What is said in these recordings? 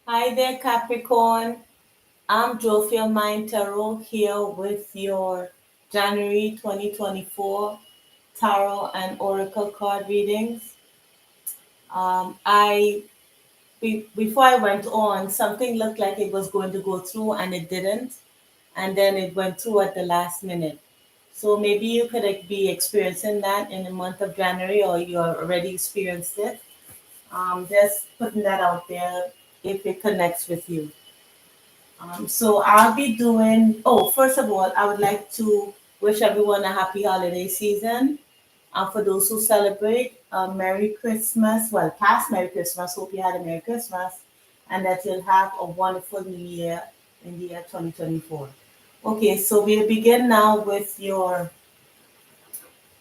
Hi there, Capricorn. I'm Jophia Mind Tarot here with your January 2024 Tarot and Oracle card readings. Before I went on, something looked like it was going to go through and it didn't, and then it went through at the last minute. So maybe you could be experiencing that in the month of January, or you already experienced it. Just putting that out there if it connects with you. So I'll be doing, first of all, I would like to wish everyone a happy holiday season. For those who celebrate, Merry Christmas. Well, past Merry Christmas. Hope you had a Merry Christmas and that you'll have a wonderful new year in the year 2024. Okay, so we'll begin now with your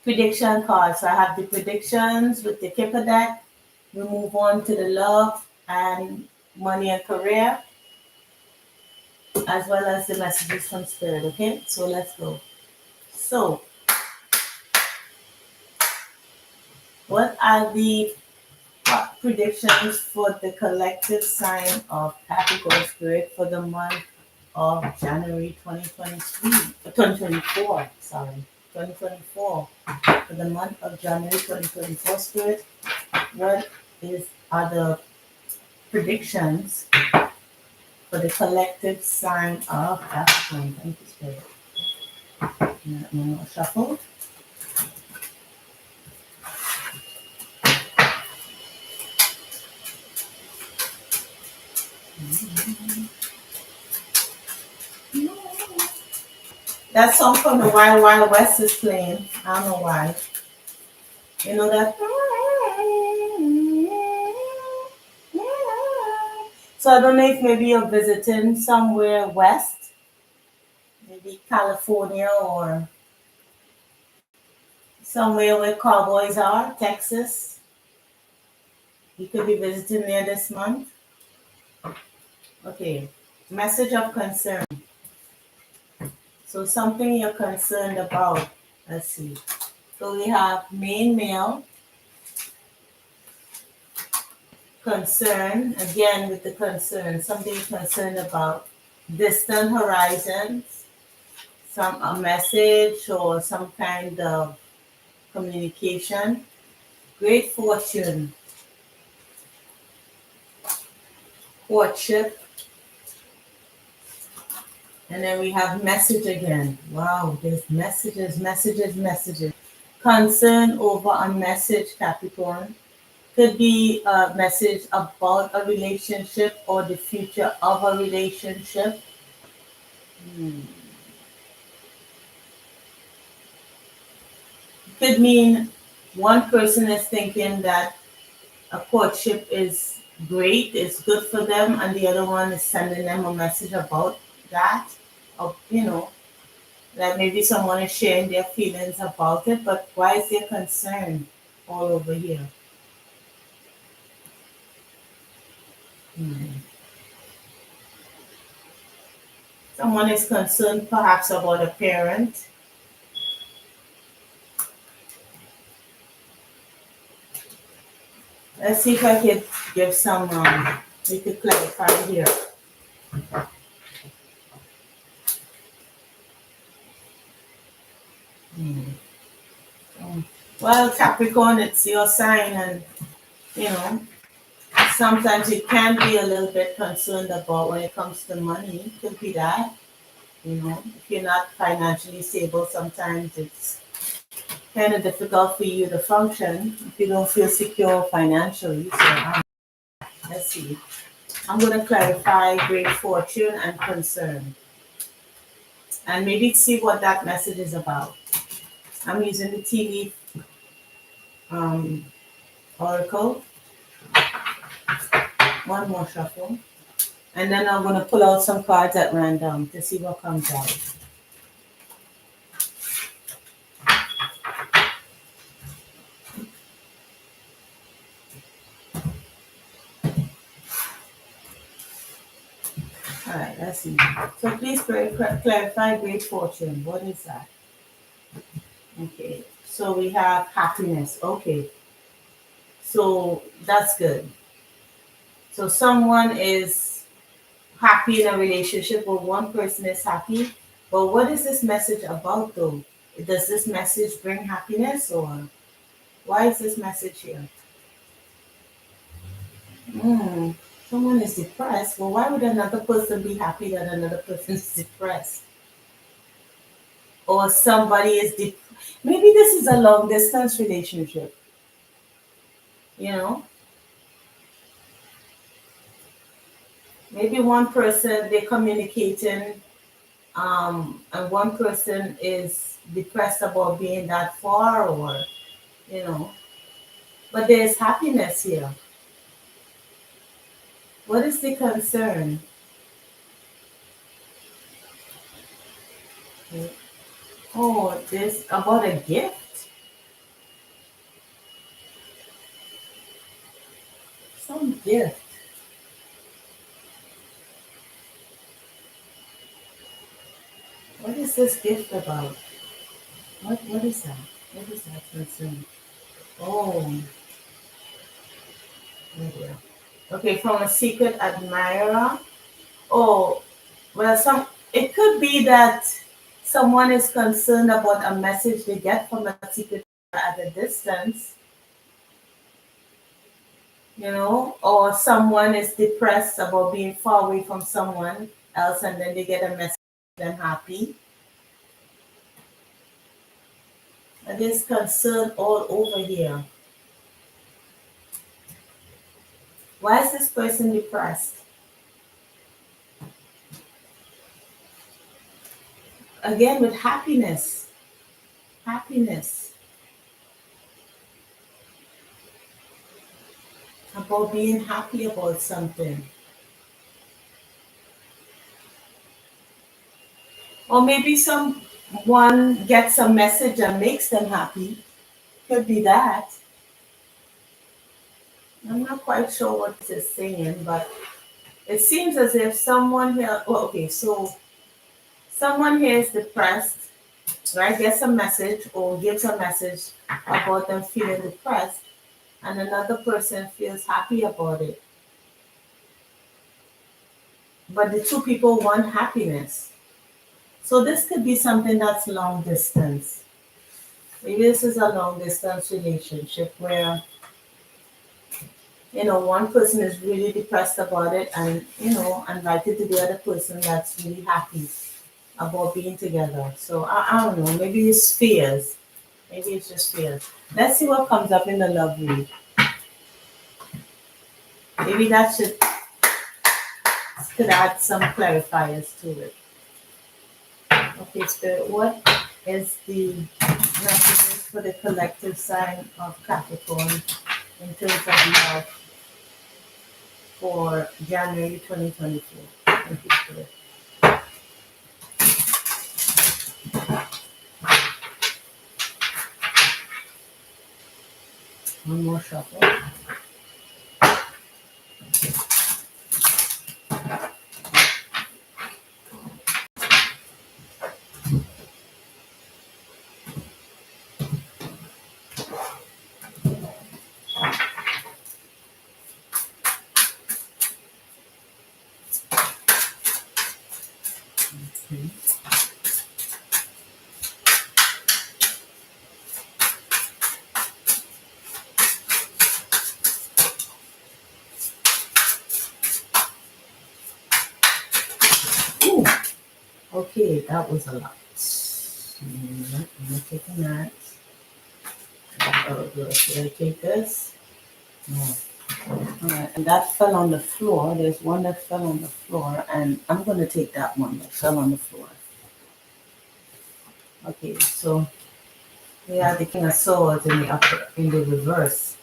prediction cards. So I have the predictions with the Kipper deck. We move on to the love and money and career, as well as the messages from spirit. Okay, so let's go. So, what are the predictions for the collective sign of Capricorn spirit for the month of January 2023, 2024? Sorry, 2024. For the month of January 2024 spirit, what are the predictions for the collective sign of Capricorn? Thank you, spirit. Let me know, shuffle. That song from the Wild Wild West is playing. I don't know why. You know that? So I don't know if maybe you're visiting somewhere west, maybe California or somewhere where cowboys are, Texas. You could be visiting there this month. Okay. Message of concern. So something you're concerned about. Let's see. So we have main male, concern, again with the concern, something you're concerned about, distant horizons, a message or some kind of communication, great fortune, courtship, and then we have message again. Wow, there's messages, messages, messages. Concern over a message, Capricorn. Could be a message about a relationship or the future of a relationship. Could mean one person is thinking that a courtship is great, it's good for them, and the other one is sending them a message about that. Of that maybe someone is sharing their feelings about it, but why is there concern all over here? Someone is concerned perhaps about a parent. Let's see if I could give some, we could clarify here. Well, Capricorn, it's your sign, and you know, sometimes you can be a little bit concerned about when it comes to money. It could be that, if you're not financially stable, sometimes it's kind of difficult for you to function if you don't feel secure financially. So, let's see. I'm going to clarify great fortune and concern, and maybe see what that message is about. I'm using the TV oracle. One more shuffle. And then I'm going to pull out some cards at random to see what comes out. All right, let's see. So please clarify great fortune. What is that? Okay, so we have happiness. Okay, So that's good. So someone is happy in a relationship, or one person is happy. But what is this message about though? Does this message bring happiness, or why is this message here? Hmm. Someone is depressed. Well, why would another person be happy that another person is depressed? Or somebody is maybe this is a long distance relationship, you know? Maybe one person they're communicating, and one person is depressed about being that far, or you know, but there's happiness here. What is the concern? Oh, this about a gift? Some gift. What is this gift about? What is that? What is that concern? Oh, oh dear. Okay, from a secret admirer. Oh, well, it could be that someone is concerned about a message they get from a secret at a distance, or someone is depressed about being far away from someone else, and then they get a message them happy. And there's concern all over here. Why is this person depressed? Again, with happiness. Happiness. About being happy about something. Or maybe someone gets a message that makes them happy. Could be that. I'm not quite sure what it's saying, but it seems as if someone here, oh, okay, so someone here is depressed, right? Gets a message or gives a message about them feeling depressed, and another person feels happy about it. But the two people want happiness. So this could be something that's long distance. Maybe this is a long distance relationship where, one person is really depressed about it, and, invited to the other person that's really happy about being together. So I don't know, maybe it's fears. Maybe it's just fears. Let's see what comes up in the love read. Maybe that could add some clarifiers to it. Okay, Spirit, what is the messages for the collective sign of Capricorn in terms of love for January 2024? Thank you, Spirit. One more shuffle. Okay. Ooh, okay, that was a lot. I'm gonna take a mat. Oh, good. Should I take this? No. Alright, and that fell on the floor. There's one that fell on the floor, and I'm gonna take that one that fell on the floor. Okay, so we have the King of Swords in the reverse.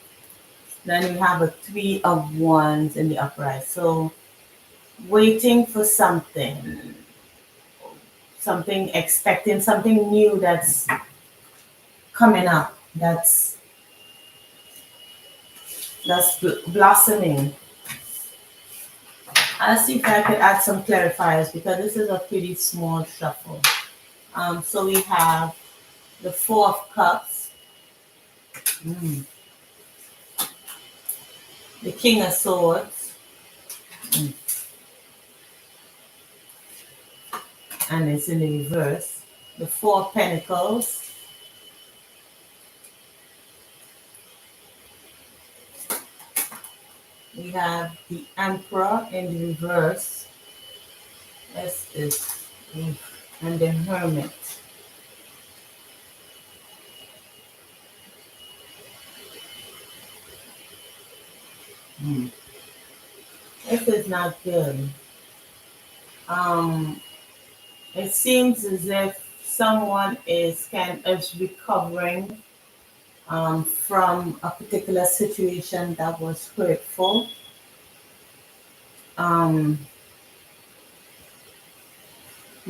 Then we have a Three of Wands in the upright. So waiting for something, expecting something new that's coming up, that's blossoming. I'll see if I could add some clarifiers because this is a pretty small shuffle. So we have the Four of Cups. Mm. the King of Swords, and it's in the reverse. The Four of Pentacles, we have the Emperor in the reverse. This is, and the Hermit. Hmm. This is not good. Um, it seems as if someone is recovering from a particular situation that was hurtful. Um,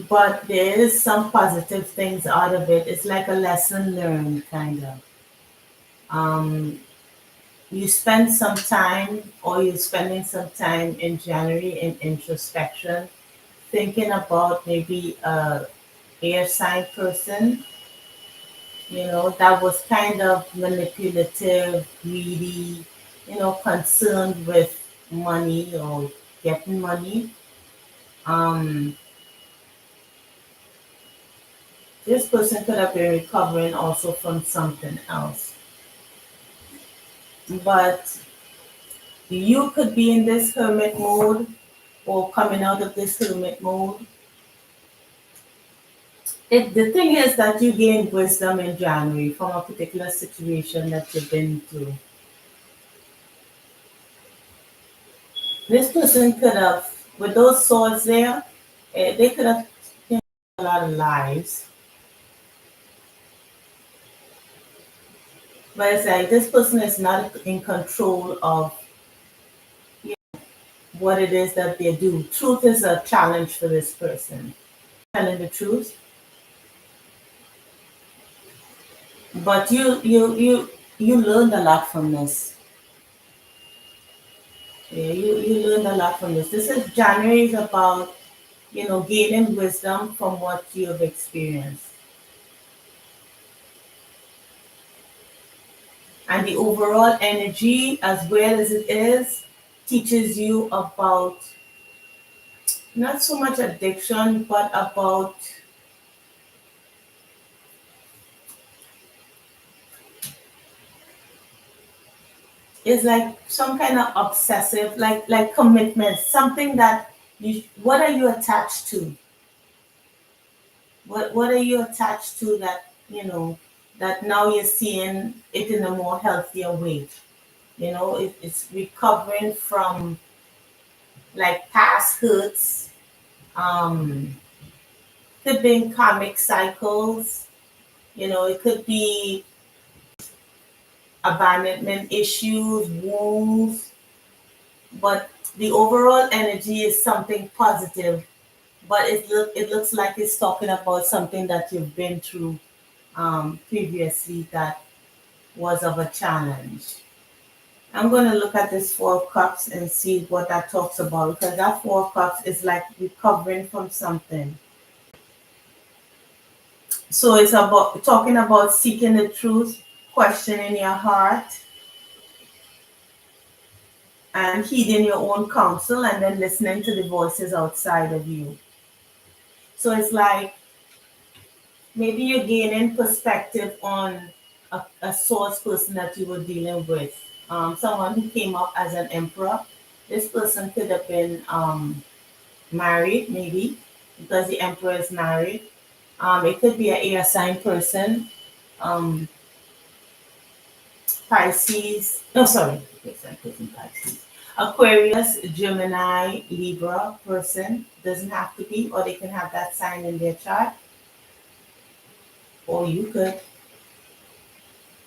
but there is some positive things out of it. It's like a lesson learned, kind of. Um, you spend some time, or you're spending some time in January in introspection, thinking about maybe a air sign person, that was kind of manipulative, greedy, concerned with money or getting money. Um, this person could have been recovering also from something else. But you could be in this hermit mode or coming out of this hermit mode. The thing is that you gain wisdom in January from a particular situation that you've been through. This person could have, with those swords there, they could have a lot of lives. But it's like this person is not in control of what it is that they do. Truth is a challenge for this person. Telling the truth. But you learned a lot from this. Yeah, you learned a lot from this. This is January is about, gaining wisdom from what you have experienced. And the overall energy, as well as it is, teaches you about not so much addiction, but about it's like some kind of obsessive, like commitment, something that what are you attached to? What are you attached to that, that now you're seeing it in a more healthier way? It's recovering from like past hurts, um, could be in karmic cycles, it could be abandonment issues, wounds, but the overall energy is something positive. But it looks like it's talking about something that you've been through previously that was of a challenge. I'm going to look at this Four of Cups and see what that talks about, because that Four of Cups is like recovering from something. So it's about talking about seeking the truth, questioning your heart, and heeding your own counsel, and then listening to the voices outside of you. So it's like maybe you're gaining perspective on a source person that you were dealing with. Someone who came up as an emperor. This person could have been married, maybe, because the emperor is married. It could be an air sign person. Um, Pisces. No, sorry. Air sign person, Pisces. Aquarius, Gemini, Libra person. Doesn't have to be, or they can have that sign in their chart. Or you could.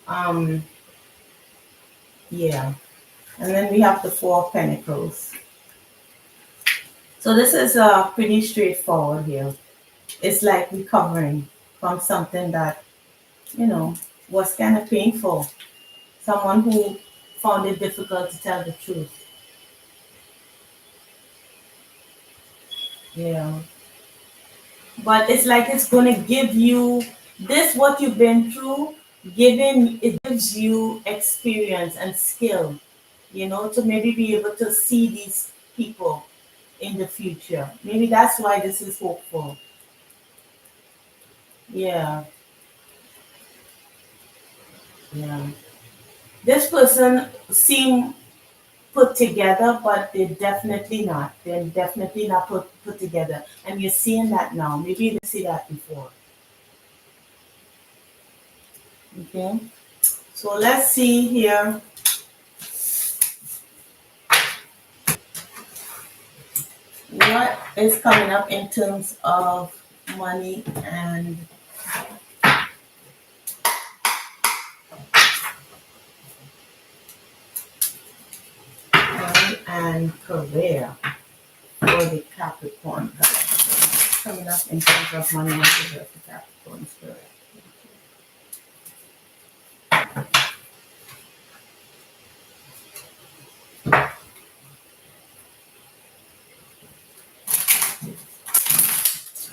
Um, yeah. And then we have the Four of Pentacles. So this is pretty straightforward here. It's like recovering from something that, you know, was kind of painful. Someone who found it difficult to tell the truth. Yeah. But it's like it's going to give you this, what you've been through, it gives you experience and skill to maybe be able to see these people in the future. Maybe that's why this is hopeful. Yeah, yeah. This person seem put together, but they're definitely not. They're definitely not put together. And you're seeing that now. Maybe you didn't see that before. Okay. So let's see here what is coming up in terms of money and career for the Capricorn collective. Coming up in terms of money and career for Capricorn spirit.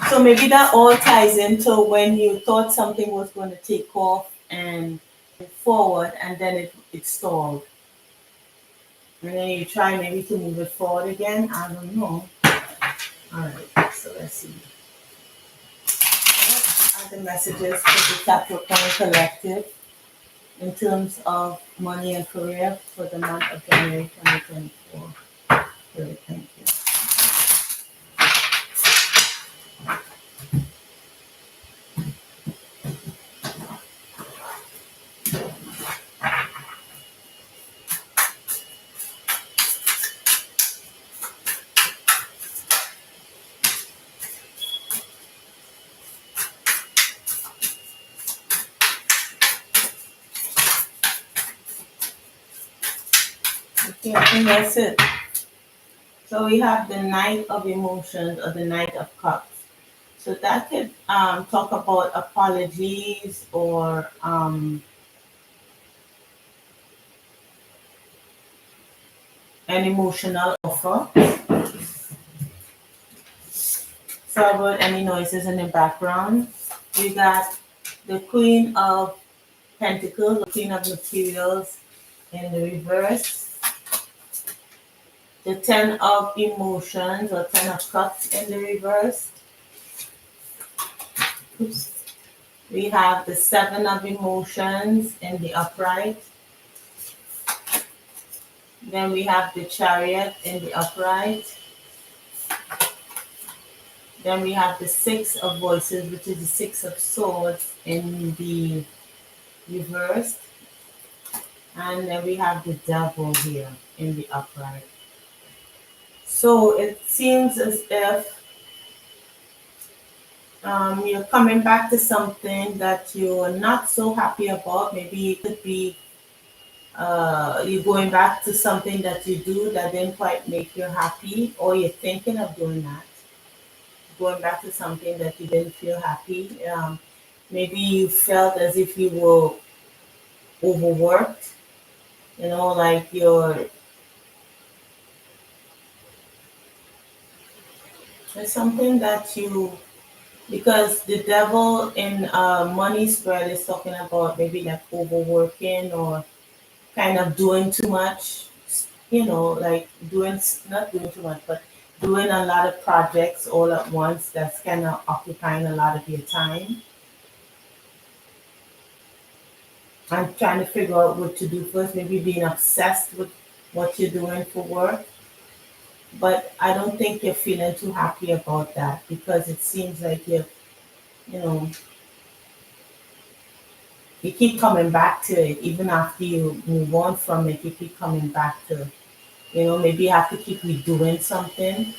So maybe that all ties into when you thought something was going to take off and forward, and then it stalled. And then you try maybe to move it forward again. I don't know. All right, so let's see. What are the messages for the Capricorn collective in terms of money and career for the month of January 2024? Good, thank you. Okay, I think that's it. So we have the Knight of Emotions or the Knight of Cups. So that could talk about apologies or an emotional offer. Sorry about any noises in the background. We got the Queen of Pentacles, the Queen of Materials in the reverse. The Ten of Emotions or Ten of Cups in the reverse. Oops. We have the Seven of Emotions in the upright. Then we have the Chariot in the upright. Then we have the Six of Voices, which is the Six of Swords in the reverse. And then we have the Devil here in the upright. So it seems as if you're coming back to something that you're not so happy about. Maybe it could be you're going back to something that you do that didn't quite make you happy, or you're thinking of doing that. Going back to something that you didn't feel happy. Maybe you felt as if you were overworked, like it's something that because the devil in money spread is talking about maybe like overworking or kind of doing too much, like not doing too much, but doing a lot of projects all at once that's kind of occupying a lot of your time. I'm trying to figure out what to do first, maybe being obsessed with what you're doing for work. But I don't think you're feeling too happy about that because it seems like you know, you keep coming back to it. Even after you move on from it, you keep coming back to, maybe you have to keep redoing something.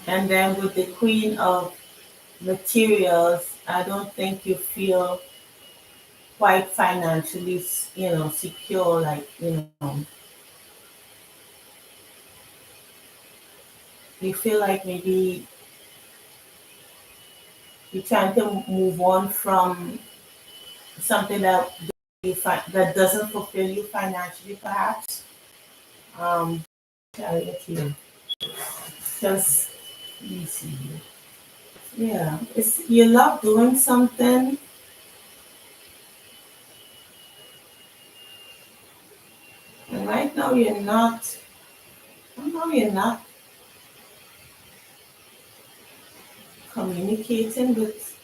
And then with the Queen of Materials, I don't think you feel quite financially, secure. Like, you feel like maybe you're trying to move on from something that doesn't fulfill you financially, perhaps. Um, Chariot here. Just let me see here. Yeah, it's you love doing something, you're not, somehow you're not communicating with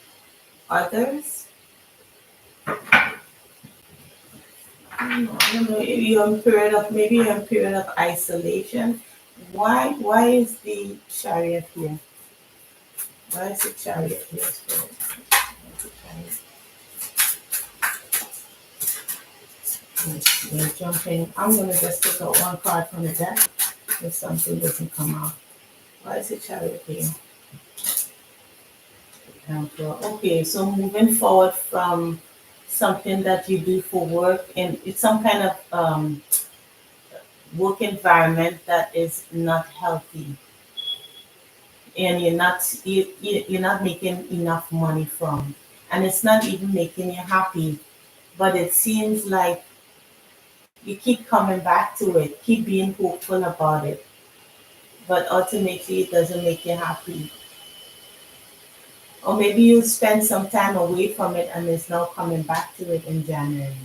others. I don't know. If you're in period of maybe you're in period of isolation. Why is the chariot here? Why is the chariot here? Spirit? Why is the chariot? We're jumping. I'm gonna just take out one card from the deck if something doesn't come out. Why is the chariot here? Okay, so moving forward from something that you do for work and it's some kind of work environment that is not healthy and you're not making enough money from, and it's not even making you happy, but it seems like you keep coming back to it, keep being hopeful about it, but ultimately it doesn't make you happy. Or maybe you spend some time away from it and it's now coming back to it in January.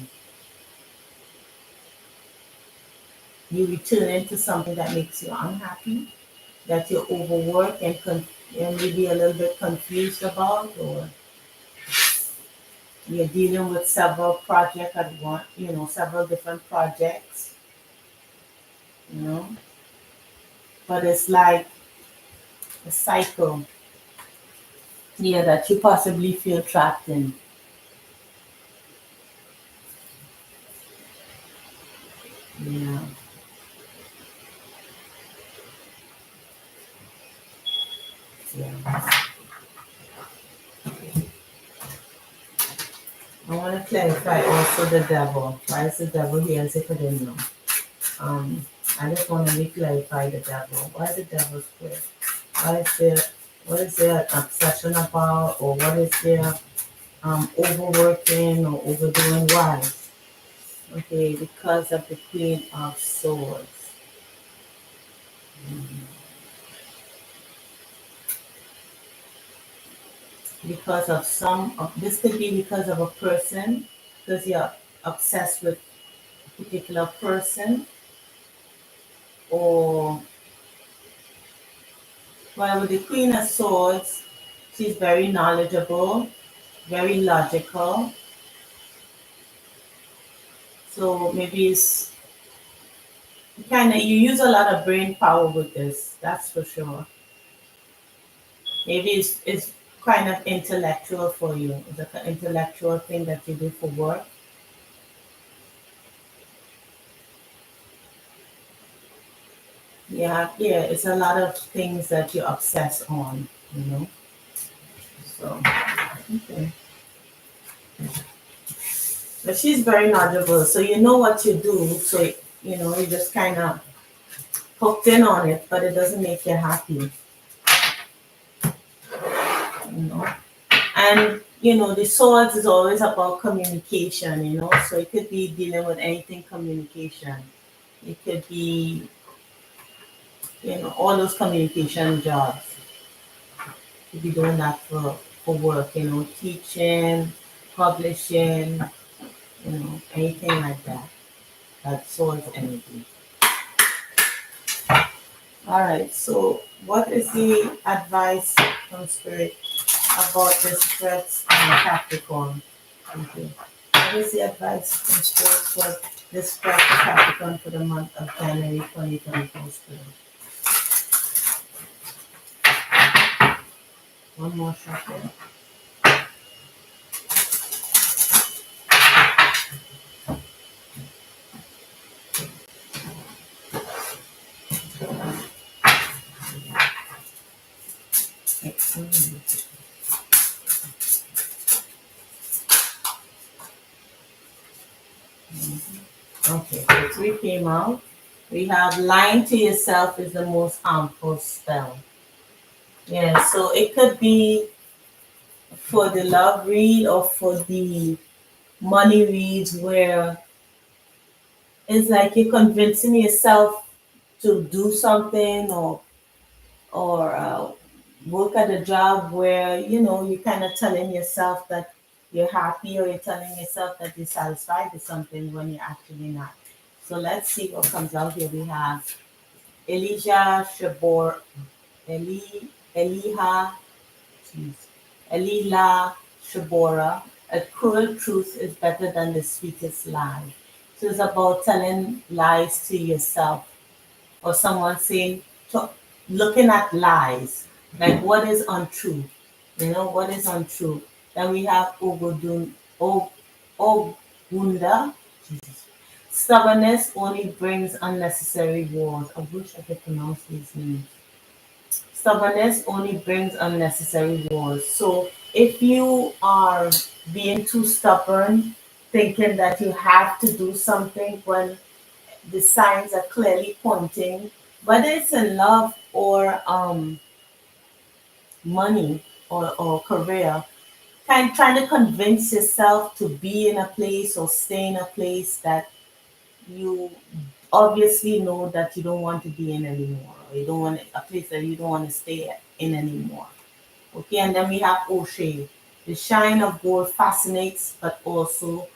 You return into something that makes you unhappy, that you're overworked and, and maybe a little bit confused about, or you're dealing with several projects at once, several different projects, you know. But it's like a cycle, yeah, that you possibly feel trapped in. Yeah, yeah. I want to clarify also the devil. Why is the devil here as if I didn't know? Um, I just want to re-clarify the devil. Why the devil's here? Why is there, what is their obsession about, or what is their overworking or overdoing? Why? Okay, because of the Queen of Swords. Because of this could be because of a person, because you're obsessed with a particular person, or well, with the Queen of Swords, she's very knowledgeable, very logical. So maybe it's kind of you use a lot of brain power with this. That's for sure. Maybe it's kind of intellectual for you. It's like an intellectual thing that you do for work. Yeah, it's a lot of things that you obsess on, you know. So okay. But she's very knowledgeable, so you know what you do. So you just kind of hooked in on it, but it doesn't make you happy, you know. And the swords is always about communication, So it could be dealing with anything communication. It could be, all those communication jobs. You could be doing that for work, teaching, publishing, anything like that. That swords energy. All right. So what is the advice from spirit about the threats on Capricorn? Thank you. What is the advice from Spirit for this spread for Capricorn for the month of January 2024 Spirit? One more shuffle. Excellent. Okay, so three came out. We have lying to yourself is the most harmful spell. Yeah, so it could be for the love read or for the money reads where it's like you're convincing yourself to do something or work at a job where you're kind of telling yourself that you're happy or you're telling yourself that you're satisfied with something when you're actually not. So let's see what comes out here. We have Elijah Shabor, Eli, Eliha, jeez, Elila Shabora. A cruel truth is better than the sweetest lie. So it's about telling lies to yourself, or someone saying, looking at lies, like what is untrue, what is untrue. Then we have Ogunda. Jesus. Stubbornness only brings unnecessary wars. I wish I could pronounce these names. Stubbornness only brings unnecessary wars. So if you are being too stubborn, thinking that you have to do something when the signs are clearly pointing, whether it's in love or money or career, trying to convince yourself to be in a place or stay in a place that you obviously know that you don't want to be in anymore, or you don't want a place that you don't want to stay in anymore. Okay, and then we have O'Shea. The shine of gold fascinates but also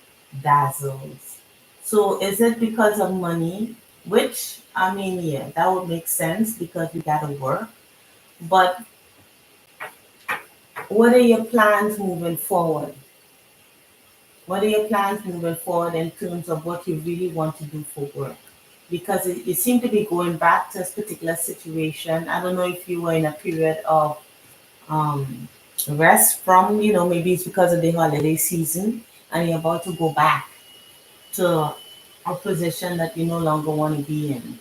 dazzles. So is it because of money? Which, I mean, yeah, that would make sense because we gotta work. But what are your plans moving forward? What are your plans moving forward in terms of what you really want to do for work? Because you seem to be going back to this particular situation. I don't know if you were in a period of um, rest from, maybe it's because of the holiday season and you're about to go back to a position that you no longer want to be in.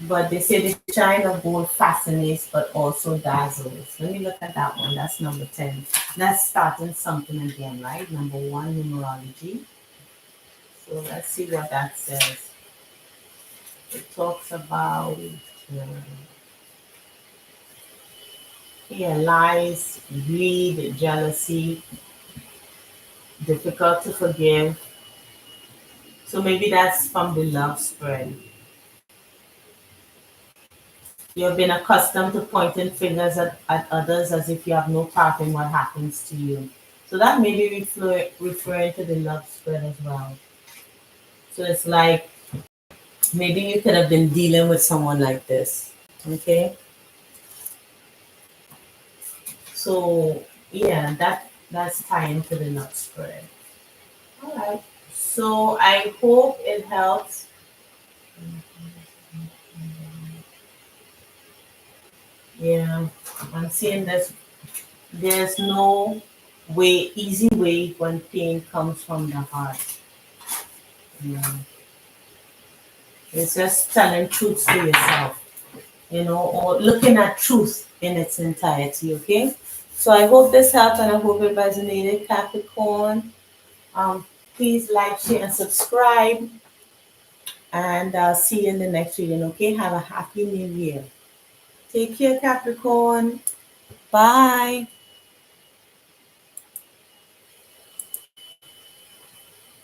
But they say the shine of gold fascinates but also dazzles. Let me look at that one. That's number 10. That's starting something again, right? Number one, numerology. So let's see what that says. It talks about lies, greed, jealousy, difficult to forgive. So maybe that's from the love spread. You've been accustomed to pointing fingers at others as if you have no part in what happens to you. So that may be referring to the love spread as well. So it's like maybe you could have been dealing with someone like this. Okay. So yeah, that's tying to the love spread. All right. So I hope it helps. Yeah, I'm seeing this. There's no easy way when pain comes from the heart. Yeah. It's just telling truths to yourself, or looking at truth in its entirety, okay? So I hope this helped and I hope it resonated, Capricorn. Um, Please like, share, and subscribe. And I'll see you in the next reading, okay? Have a happy new year. Take care, Capricorn. Bye.